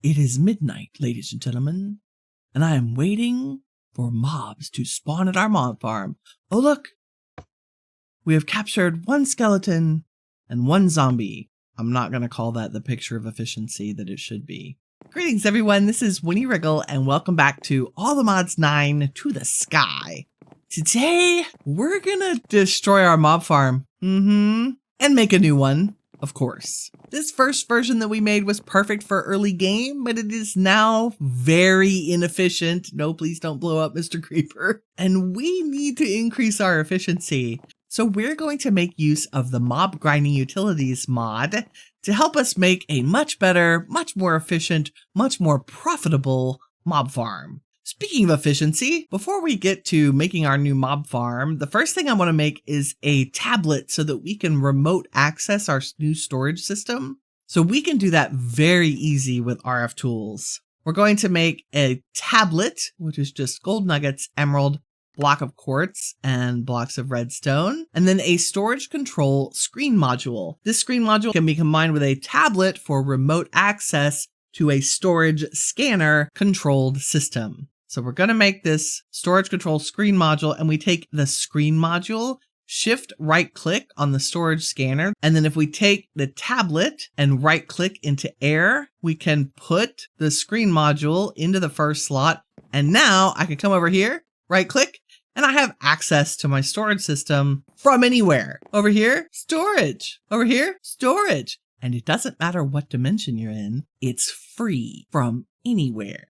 It is midnight, ladies and gentlemen, and I am waiting for mobs to spawn at our mob farm. Oh look! We have captured one skeleton and one zombie. I'm not going to call that the picture of efficiency that it should be. Greetings everyone, this is Winnie Wriggle and welcome back to All the Mods 9 To the Sky. Today, we're gonna destroy our mob farm. And make a new one, of course. This first version that we made was perfect for early game, but it is now very inefficient. No, please don't blow up, Mr. Creeper. And we need to increase our efficiency. So we're going to make use of the Mob Grinding Utils mod to help us make a much better, much more efficient, much more profitable mob farm. Speaking of efficiency, before we get to making our new mob farm, the first thing I want to make is a tablet so that we can remote access our new storage system. So we can do that very easy with RF tools. We're going to make a tablet, which is just gold nuggets, emerald, block of quartz, and blocks of redstone, and then a storage control screen module. This screen module can be combined with a tablet for remote access to a storage scanner controlled system. So we're going to make this storage control screen module, and we take the screen module, shift right click on the storage scanner. And then if we take the tablet and right click into air, we can put the screen module into the first slot. And now I can come over here, right click, and I have access to my storage system from anywhere. Over here, storage. Over here, storage. And it doesn't matter what dimension you're in, it's free from anywhere.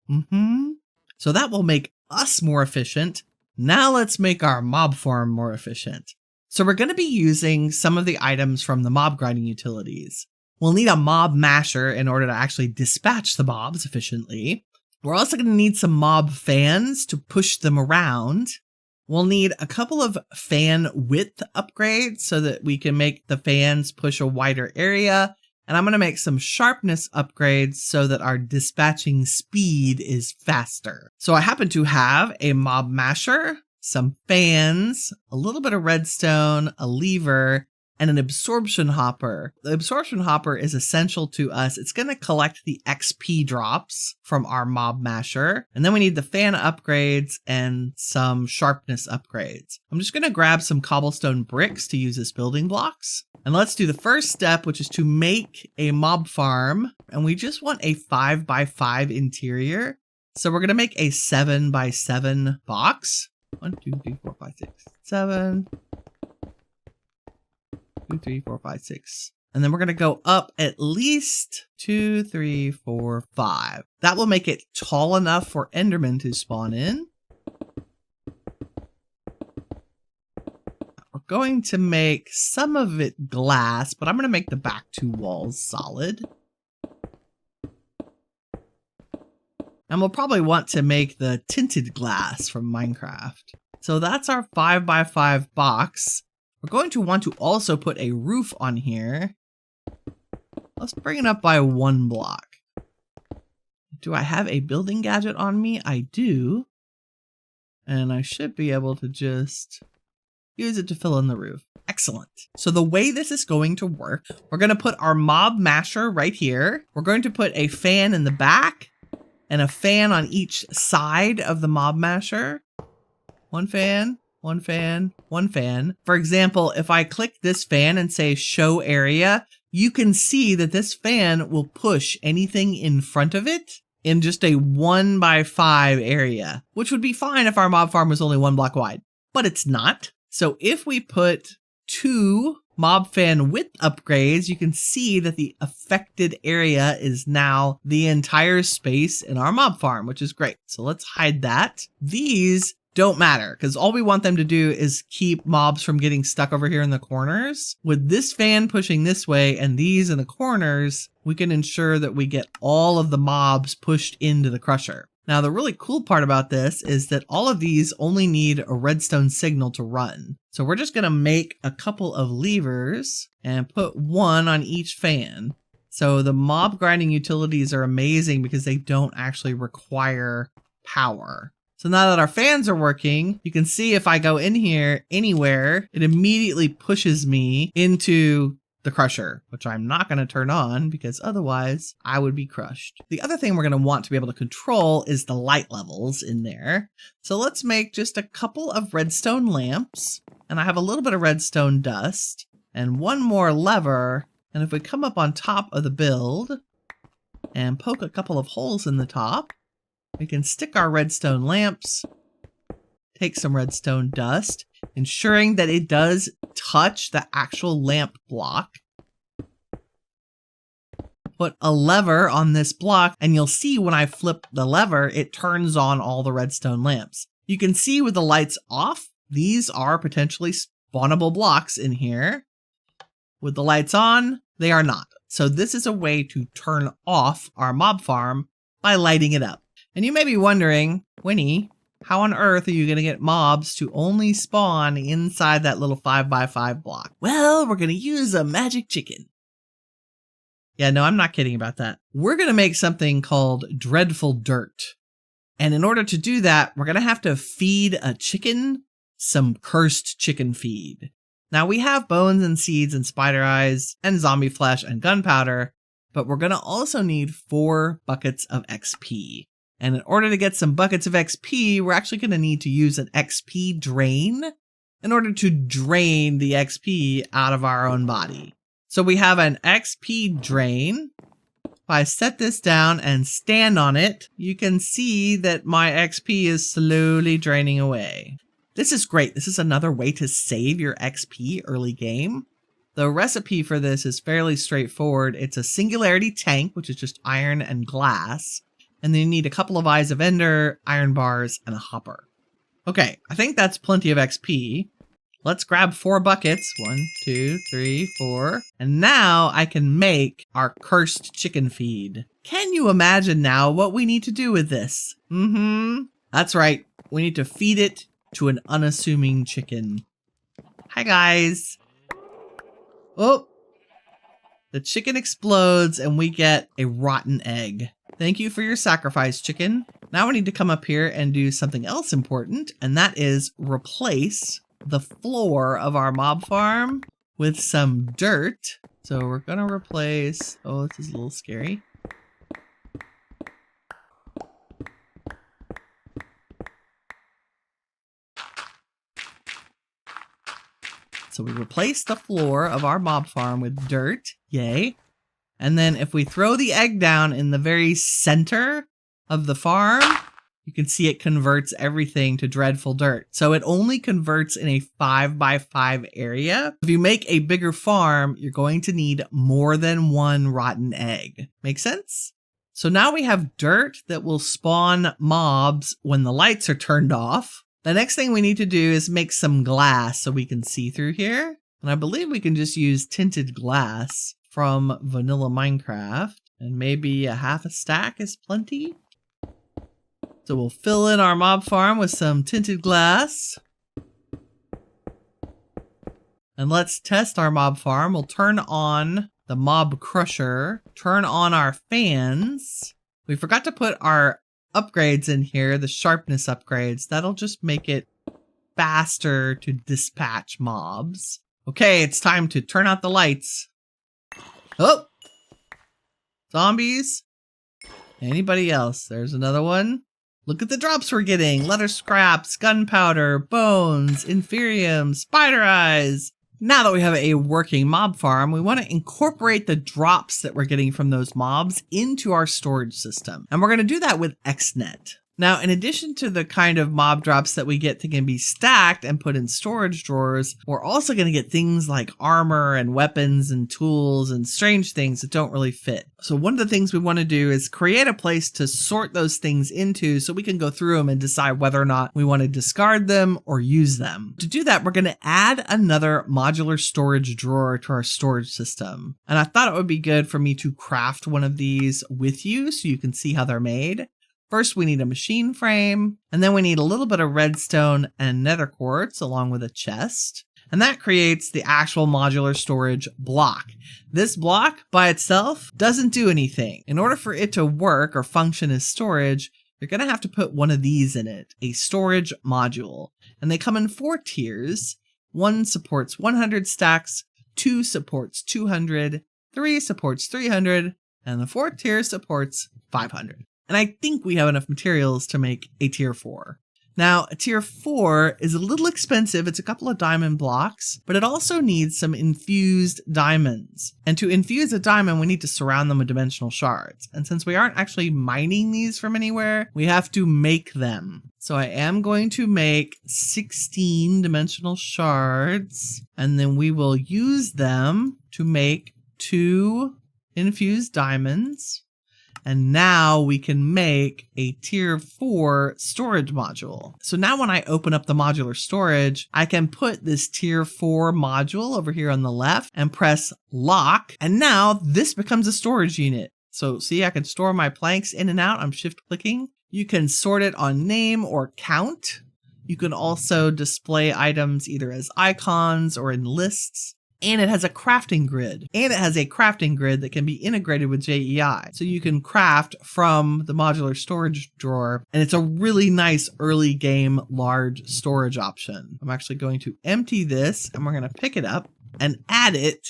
So that will make us more efficient. Now let's make our mob farm more efficient. So we're going to be using some of the items from the Mob Grinding Utils. We'll need a mob masher in order to actually dispatch the mobs efficiently. We're also going to need some mob fans to push them around. We'll need a couple of fan width upgrades so that we can make the fans push a wider area. And I'm going to make some sharpness upgrades so that our dispatching speed is faster. So I happen to have a mob masher, some fans, a little bit of redstone, a lever, and an absorption hopper. The absorption hopper is essential to us. It's going to collect the XP drops from our mob masher. And then we need the fan upgrades and some sharpness upgrades. I'm just going to grab some cobblestone bricks to use as building blocks. And let's do the first step, which is to make a mob farm. And we just want a 5x5 interior. So we're going to make a 7x7 box. 1, 2, 3, 4, 5, 6, 7. 2, 3, 4, 5, 6. And then we're going to go up at least 2, 3, 4, 5. That will make it tall enough for Endermen to spawn in. We're going to make some of it glass, but I'm going to make the back 2 walls solid. And we'll probably want to make the tinted glass from Minecraft. So that's our 5x5 box. We're going to want to also put a roof on here. Let's bring it up by 1 block. Do I have a building gadget on me? I do. And I should be able to just use it to fill in the roof. Excellent. So the way this is going to work, we're going to put our mob masher right here. We're going to put a fan in the back and a fan on each side of the mob masher. 1 fan. 1 fan, 1 fan. For example, if I click this fan and say show area, you can see that this fan will push anything in front of it in just a 1x5 area, which would be fine if our mob farm was only 1 block wide, but it's not. So if we put 2 mob fan width upgrades, you can see that the affected area is now the entire space in our mob farm, which is great. So let's hide that. These don't matter because all we want them to do is keep mobs from getting stuck over here in the corners. With this fan pushing this way and these in the corners, we can ensure that we get all of the mobs pushed into the crusher. Now, the really cool part about this is that all of these only need a redstone signal to run. So we're just going to make a couple of levers and put 1 on each fan. So the mob grinding utilities are amazing because they don't actually require power. So now that our fans are working, you can see if I go in here anywhere, it immediately pushes me into the crusher, which I'm not going to turn on because otherwise I would be crushed. The other thing we're going to want to be able to control is the light levels in there. So let's make just a couple of redstone lamps, and I have a little bit of redstone dust and one more lever. And if we come up on top of the build and poke a couple of holes in the top, we can stick our redstone lamps, take some redstone dust, ensuring that it does touch the actual lamp block. Put a lever on this block, and you'll see when I flip the lever, it turns on all the redstone lamps. You can see with the lights off, these are potentially spawnable blocks in here. With the lights on, they are not. So this is a way to turn off our mob farm by lighting it up. And you may be wondering, Winnie, how on earth are you going to get mobs to only spawn inside that little 5x5 block? Well, we're going to use a magic chicken. Yeah, no, I'm not kidding about that. We're going to make something called Dreadful Dirt. And in order to do that, we're going to have to feed a chicken some cursed chicken feed. Now we have bones and seeds and spider eyes and zombie flesh and gunpowder, but we're going to also need 4 buckets of XP. And in order to get some buckets of XP, we're actually going to need to use an XP drain in order to drain the XP out of our own body. So we have an XP drain. If I set this down and stand on it, you can see that my XP is slowly draining away. This is great. This is another way to save your XP early game. The recipe for this is fairly straightforward. It's a singularity tank, which is just iron and glass. And then you need a couple of eyes of ender, iron bars, and a hopper. Okay, I think that's plenty of XP. Let's grab 4 buckets. 1, 2, 3, 4. And now I can make our cursed chicken feed. Can you imagine now what we need to do with this? That's right. We need to feed it to an unassuming chicken. Hi, guys. Oh, the chicken explodes and we get a rotten egg. Thank you for your sacrifice, chicken. Now we need to come up here and do something else important, and that is replace the floor of our mob farm with some dirt. So we're gonna replace, oh, this is a little scary. So we replace the floor of our mob farm with dirt, yay. And then if we throw the egg down in the very center of the farm, you can see it converts everything to dreadful dirt. So it only converts in a 5x5 area. If you make a bigger farm, you're going to need more than 1 rotten egg. Make sense? So now we have dirt that will spawn mobs when the lights are turned off. The next thing we need to do is make some glass so we can see through here. And I believe we can just use tinted glass from vanilla Minecraft. And maybe a half a stack is plenty. So we'll fill in our mob farm with some tinted glass. And let's test our mob farm. We'll turn on the mob crusher, turn on our fans. We forgot to put our upgrades in here, the sharpness upgrades. That'll just make it faster to dispatch mobs. Okay, it's time to turn out the lights. Oh! Zombies? Anybody else? There's another one. Look at the drops we're getting. Leather scraps, gunpowder, bones, inferium, spider eyes. Now that we have a working mob farm, we want to incorporate the drops that we're getting from those mobs into our storage system. And we're going to do that with XNet. Now, in addition to the kind of mob drops that we get that can be stacked and put in storage drawers, we're also going to get things like armor and weapons and tools and strange things that don't really fit. So one of the things we want to do is create a place to sort those things into so we can go through them and decide whether or not we want to discard them or use them. To do that, we're going to add another modular storage drawer to our storage system. And I thought it would be good for me to craft one of these with you so you can see how they're made. First, we need a machine frame, and then we need a little bit of redstone and nether quartz along with a chest. And that creates the actual modular storage block. This block by itself doesn't do anything. In order for it to work or function as storage, you're going to have to put one of these in it, a storage module. And they come in 4 tiers. One supports 100 stacks, 2 supports 200, 3 supports 300, and the 4th tier supports 500. And I think we have enough materials to make a tier 4. Now, a tier 4 is a little expensive. It's a couple of diamond blocks, but it also needs some infused diamonds. And to infuse a diamond, we need to surround them with dimensional shards. And since we aren't actually mining these from anywhere, we have to make them. So I am going to make 16 dimensional shards, and then we will use them to make 2 infused diamonds. And now we can make a tier 4 storage module. So now when I open up the modular storage, I can put this tier 4 module over here on the left and press lock. And now this becomes a storage unit. So see, I can store my planks in and out. I'm shift clicking. You can sort it on name or count. You can also display items either as icons or in lists. And it has a crafting grid. And it has a crafting grid that can be integrated with JEI. So you can craft from the modular storage drawer. And it's a really nice early game large storage option. I'm actually going to empty this and we're going to pick it up and add it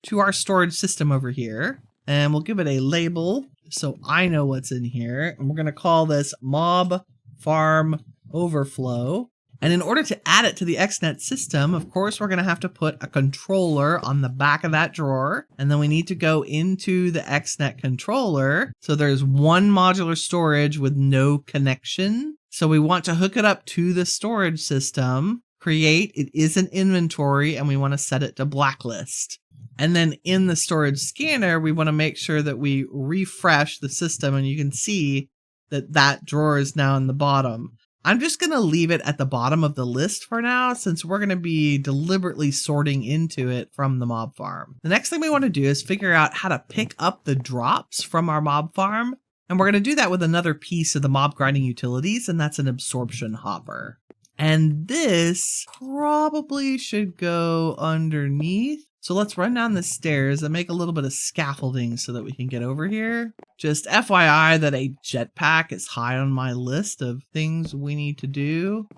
to our storage system over here. And we'll give it a label so I know what's in here. And we're going to call this Mob Farm Overflow. And in order to add it to the XNet system, of course, we're going to have to put a controller on the back of that drawer. And then we need to go into the XNet controller. So there's one modular storage with no connection. So we want to hook it up to the storage system. Create, it is an inventory, and we want to set it to blacklist. And then in the storage scanner, we want to make sure that we refresh the system. And you can see that that drawer is now in the bottom. I'm just going to leave it at the bottom of the list for now, since we're going to be deliberately sorting into it from the mob farm. The next thing we want to do is figure out how to pick up the drops from our mob farm. And we're going to do that with another piece of the mob grinding utilities, and that's an absorption hopper. And this probably should go underneath. So let's run down the stairs and make a little bit of scaffolding so that we can get over here. Just FYI that a jetpack is high on my list of things we need to do.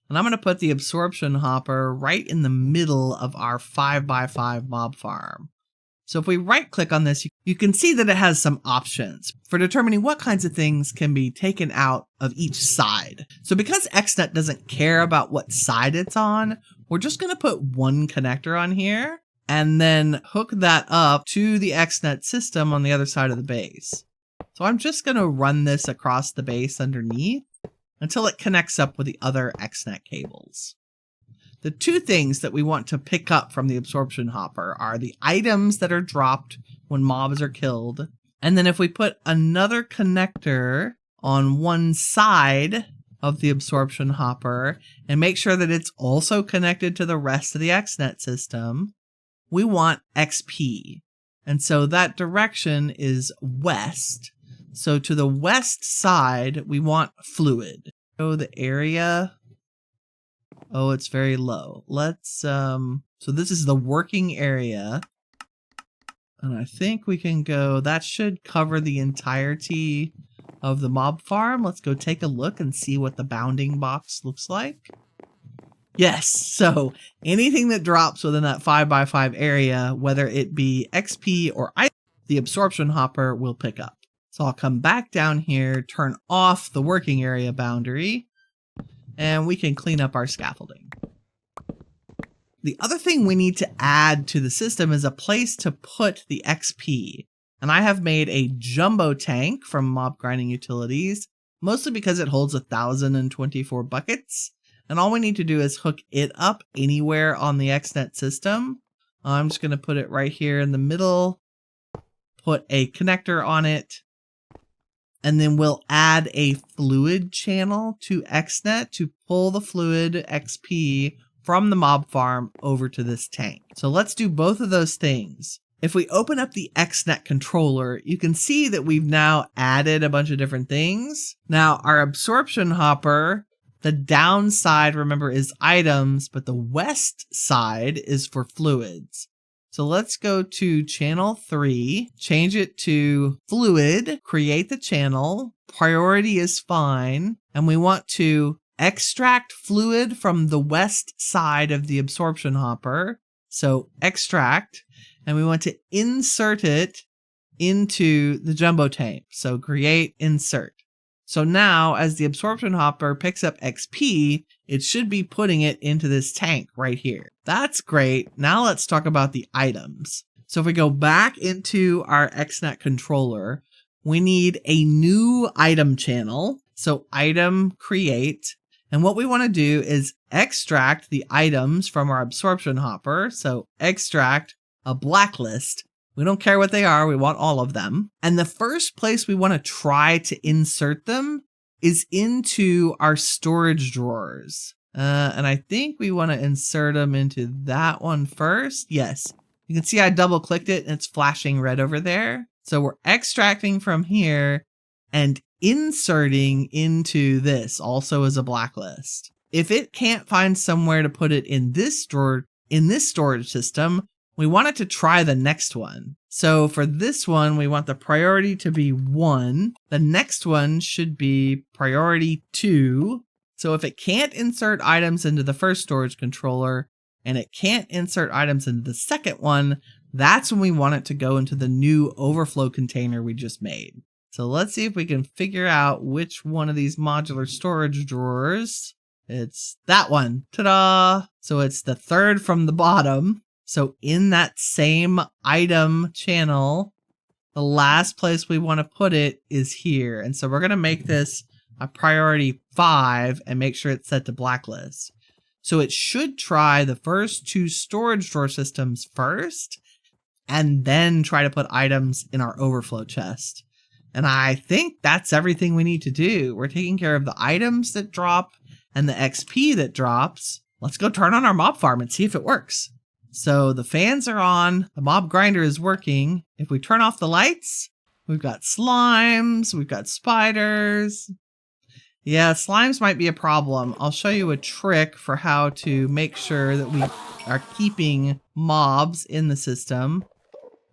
And I'm going to put the absorption hopper right in the middle of our 5x5 mob farm. So if we right click on this, you can see that it has some options for determining what kinds of things can be taken out of each side. So because XNet doesn't care about what side it's on, we're just going to put one connector on here and then hook that up to the XNet system on the other side of the base. So I'm just going to run this across the base underneath until it connects up with the other XNet cables. The two things that we want to pick up from the absorption hopper are the items that are dropped when mobs are killed. And then if we put another connector on one side of the absorption hopper and make sure that it's also connected to the rest of the XNet system, we want XP. And so that direction is west. So to the west side, we want fluid. So the area... Oh, it's very low. Let's, so this is the working area. And I think we can go, that should cover the entirety of the mob farm. Let's go take a look and see what the bounding box looks like. Yes, so anything that drops within that 5x5 area, whether it be XP or item, the absorption hopper will pick up. So I'll come back down here, turn off the working area boundary, and we can clean up our scaffolding. The other thing we need to add to the system is a place to put the XP. And I have made a jumbo tank from Mob Grinding Utilities, mostly because it holds 1,024 buckets. And all we need to do is hook it up anywhere on the XNet system. I'm just going to put it right here in the middle, put a connector on it, and then we'll add a fluid channel to XNet to pull the fluid XP from the mob farm over to this tank. So let's do both of those things. If we open up the XNet controller, you can see that we've now added a bunch of different things. Now our absorption hopper, the downside, remember, is items, but the west side is for fluids. So let's go to channel 3, change it to fluid, create the channel, priority is fine, and we want to extract fluid from the west side of the absorption hopper. So extract, and we want to insert it into the jumbo tank. So create, insert. So now as the absorption hopper picks up XP, it should be putting it into this tank right here. That's great. Now let's talk about the items. So if we go back into our XNet controller, we need a new item channel. So item create. And what we want to do is extract the items from our absorption hopper. So extract a blacklist. We don't care what they are. We want all of them. And the first place we want to try to insert them is into our storage drawers. And I think we want to insert them into that one first. Yes. You can see I double clicked it and it's flashing red over there. So we're extracting from here and inserting into this also as a blacklist. If it can't find somewhere to put it in this storage system, we want it to try the next one. So for this one, we want the priority to be 1. The next one should be priority 2. So if it can't insert items into the first storage controller and it can't insert items into the second one, that's when we want it to go into the new overflow container we just made. So let's see if we can figure out which one of these modular storage drawers. It's that one. Ta-da! So it's the third from the bottom. So in that same item channel, the last place we want to put it is here. And so we're going to make this a priority 5 and make sure it's set to blacklist. So it should try the first 2 storage drawer systems first, and then try to put items in our overflow chest. And I think that's everything we need to do. We're taking care of the items that drop and the XP that drops. Let's go turn on our mob farm and see if it works. So the fans are on, the mob grinder is working. If we turn off the lights, we've got slimes, we've got spiders. Yeah, slimes might be a problem. I'll show you a trick for how to make sure that we are keeping mobs in the system.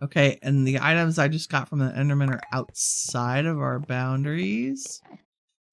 Okay, and the items I just got from the Enderman are outside of our boundaries.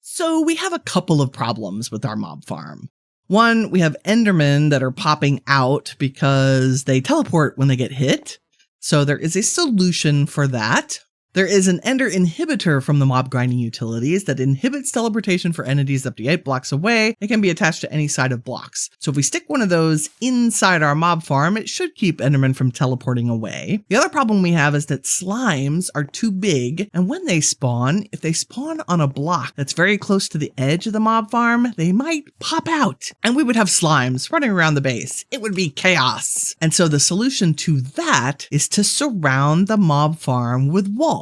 So we have a couple of problems with our mob farm. One, we have Endermen that are popping out because they teleport when they get hit. So there is a solution for that. There is an Ender inhibitor from the Mob Grinding Utilities that inhibits teleportation for entities up to 8 blocks away. It can be attached to any side of blocks. So if we stick one of those inside our mob farm, it should keep Endermen from teleporting away. The other problem we have is that slimes are too big, and when they spawn, if they spawn on a block that's very close to the edge of the mob farm, they might pop out, and we would have slimes running around the base. It would be chaos. And so the solution to that is to surround the mob farm with walls.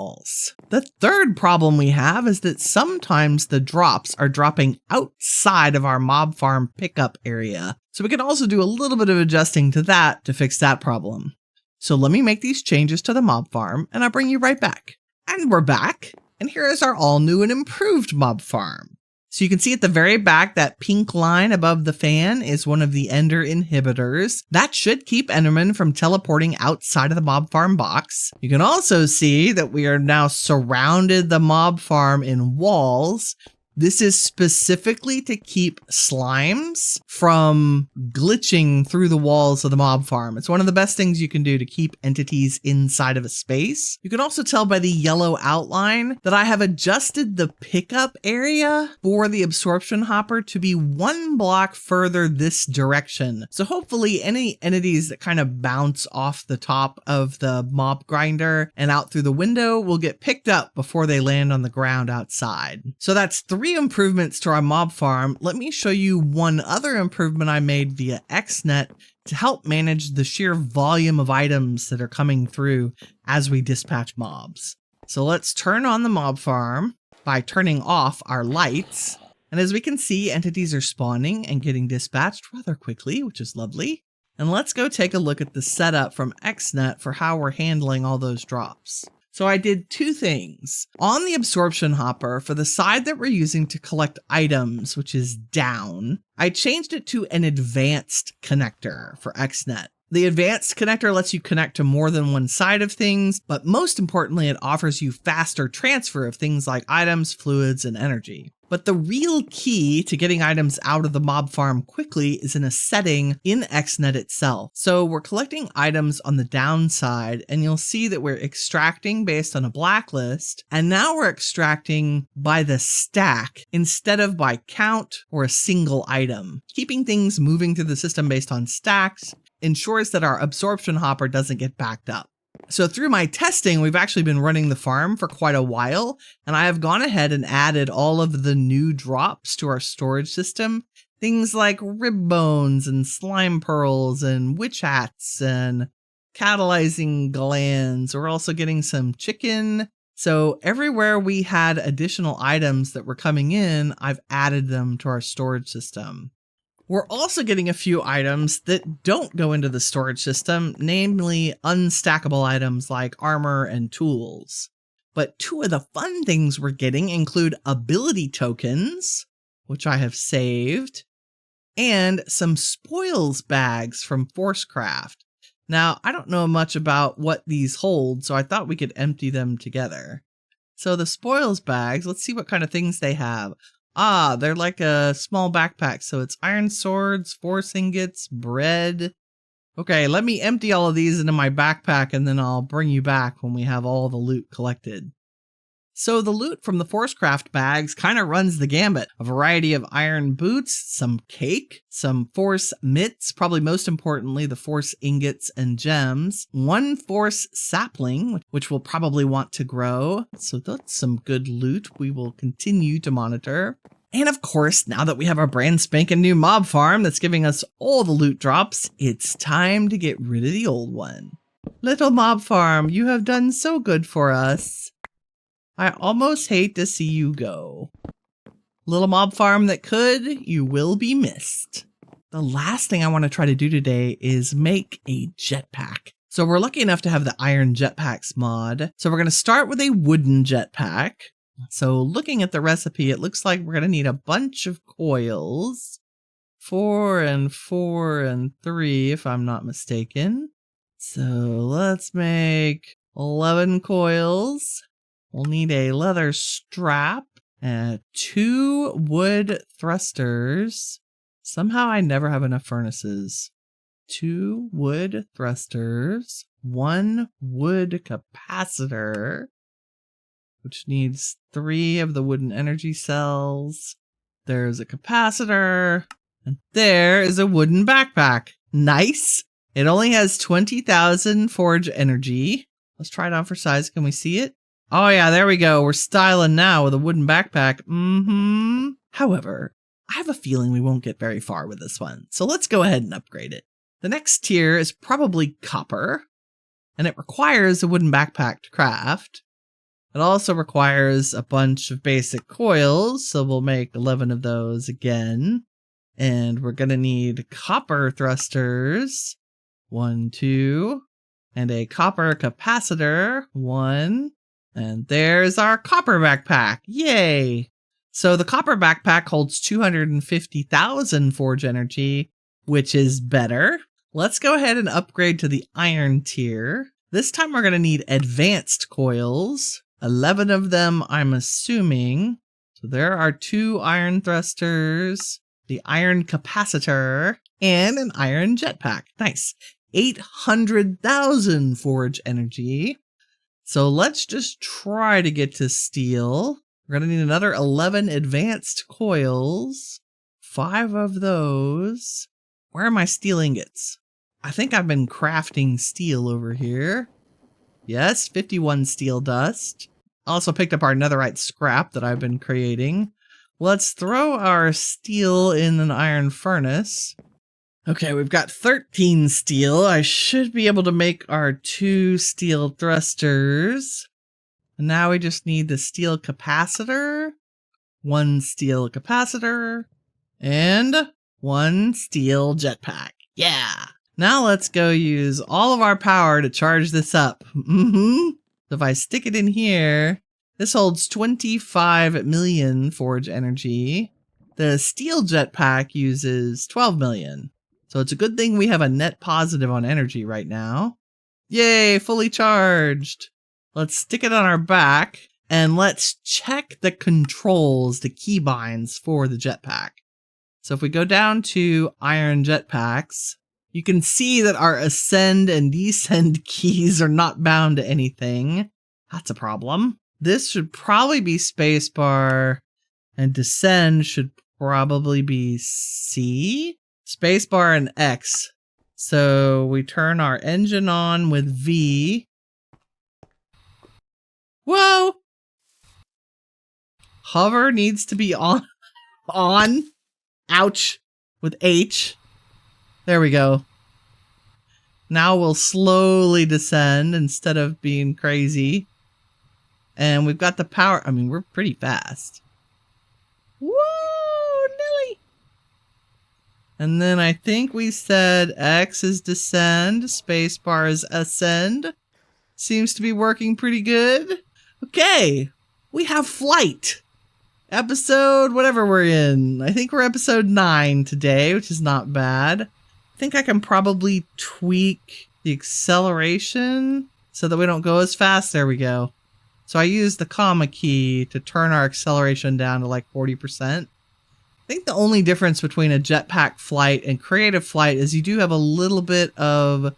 The third problem we have is that sometimes the drops are dropping outside of our mob farm pickup area. So we can also do a little bit of adjusting to that to fix that problem. So let me make these changes to the mob farm and I'll bring you right back. And we're back. And here is our all new and improved mob farm. So you can see at the very back, that pink line above the fan is one of the Ender inhibitors. That should keep Endermen from teleporting outside of the mob farm box. You can also see that we are now surrounded the mob farm in walls. This is specifically to keep slimes from glitching through the walls of the mob farm. It's one of the best things you can do to keep entities inside of a space. You can also tell by the yellow outline that I have adjusted the pickup area for the absorption hopper to be 1 block further this direction. So hopefully any entities that kind of bounce off the top of the mob grinder and out through the window will get picked up before they land on the ground outside. So that's 3 improvements to our mob farm. Let me show you one other improvement I made via XNet to help manage the sheer volume of items that are coming through as we dispatch mobs. So let's turn on the mob farm by turning off our lights. And as we can see, entities are spawning and getting dispatched rather quickly, which is lovely. And let's go take a look at the setup from XNet for how we're handling all those drops. So I did 2 things. On the absorption hopper, for the side that we're using to collect items, which is down, I changed it to an advanced connector for XNet. The advanced connector lets you connect to more than one side of things, but most importantly, it offers you faster transfer of things like items, fluids, and energy. But the real key to getting items out of the mob farm quickly is in a setting in XNet itself. So we're collecting items on the downside, and you'll see that we're extracting based on a blacklist, and now we're extracting by the stack instead of by count or a single item. Keeping things moving through the system based on stacks ensures that our absorption hopper doesn't get backed up. So through my testing, we've actually been running the farm for quite a while, and I have gone ahead and added all of the new drops to our storage system. Things like rib bones and slime pearls and witch hats and catalyzing glands. We're also getting some chicken. So everywhere we had additional items that were coming in, I've added them to our storage system. We're also getting a few items that don't go into the storage system, namely unstackable items like armor and tools. But two of the fun things we're getting include ability tokens, which I have saved, and some spoils bags from Forcecraft. Now, I don't know much about what these hold, so I thought we could empty them together. So the spoils bags, let's see what kind of things they have. Ah, they're like a small backpack, so it's iron swords, force ingots, bread. Okay, let me empty all of these into my backpack and then I'll bring you back when we have all the loot collected. So the loot from the Forcecraft bags kind of runs the gambit. A variety of iron boots, some cake, some force mitts, probably most importantly the force ingots and gems, one force sapling, which we'll probably want to grow. So that's some good loot we will continue to monitor. And of course, now that we have our brand spanking new mob farm that's giving us all the loot drops, it's time to get rid of the old one. Little mob farm, you have done so good for us. I almost hate to see you go. Little mob farm that could, you will be missed. The last thing I want to try to do today is make a jetpack. So we're lucky enough to have the Iron Jetpacks mod. So we're going to start with a wooden jetpack. So looking at the recipe, it looks like we're going to need a bunch of coils. 4 and 4 and 3, if I'm not mistaken. So let's make 11 coils. We'll need a leather strap and 2 wood thrusters. Somehow I never have enough furnaces. 2 wood thrusters, 1 wood capacitor, which needs 3 of the wooden energy cells. There's a capacitor, and there is a wooden backpack. Nice! It only has 20,000 forge energy. Let's try it on for size. Can we see it? Oh yeah, there we go. We're styling now with a wooden backpack. However, I have a feeling we won't get very far with this one. So let's go ahead and upgrade it. The next tier is probably copper, and it requires a wooden backpack to craft. It also requires a bunch of basic coils, so we'll make 11 of those again. And we're going to need copper thrusters. 1, 2, and a copper capacitor. 1. And there's our copper backpack. Yay! So the copper backpack holds 250,000 forge energy, which is better. Let's go ahead and upgrade to the iron tier. This time we're going to need advanced coils. 11 of them, I'm assuming. So there are 2 iron thrusters, the iron capacitor, and an iron jetpack. Nice. 800,000 forge energy. So let's just try to get to steel. We're going to need another 11 advanced coils. 5 of those. Where are my steel ingots? I think I've been crafting steel over here. Yes, 51 steel dust. I also picked up our netherite scrap that I've been creating. Let's throw our steel in an iron furnace. Okay, we've got 13 steel. I should be able to make our 2 steel thrusters. And now we just need the steel capacitor, 1 steel capacitor, and 1 steel jetpack. Yeah! Now let's go use all of our power to charge this up. So if I stick it in here, this holds 25 million forge energy. The steel jetpack uses 12 million. So it's a good thing we have a net positive on energy right now. Yay, fully charged. Let's stick it on our back. And let's check the controls, the keybinds for the jetpack. So if we go down to Iron Jetpacks, you can see that our ascend and descend keys are not bound to anything. That's a problem. This should probably be spacebar, and descend should probably be C. Spacebar and X. So we turn our engine on with V. Whoa! Hover needs to be on. Ouch. With H. There we go. Now we'll slowly descend instead of being crazy. And we've got the power. I mean, we're pretty fast. Woo! Nelly! And then I think we said X is descend, spacebar is ascend. Seems to be working pretty good. Okay, we have flight. Episode, whatever we're in. I think we're episode 9 today, which is not bad. I think I can probably tweak the acceleration so that we don't go as fast. There we go. So I use the comma key to turn our acceleration down to like 40%. I think the only difference between a jetpack flight and creative flight is you do have a little bit of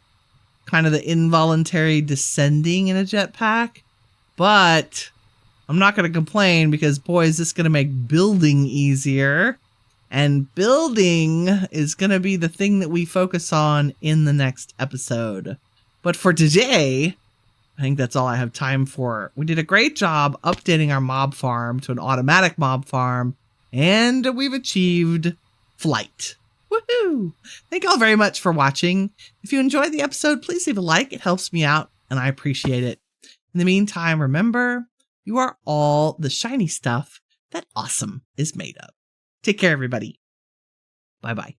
kind of the involuntary descending in a jetpack, but I'm not going to complain because, boy, is this going to make building easier. And building is going to be the thing that we focus on in the next episode. But for today, I think that's all I have time for. We did a great job updating our mob farm to an automatic mob farm, and we've achieved flight. Woohoo! Thank you all very much for watching. If you enjoyed the episode, please leave a like. It helps me out, and I appreciate it. In the meantime, remember, you are all the shiny stuff that awesome is made of. Take care, everybody. Bye-bye.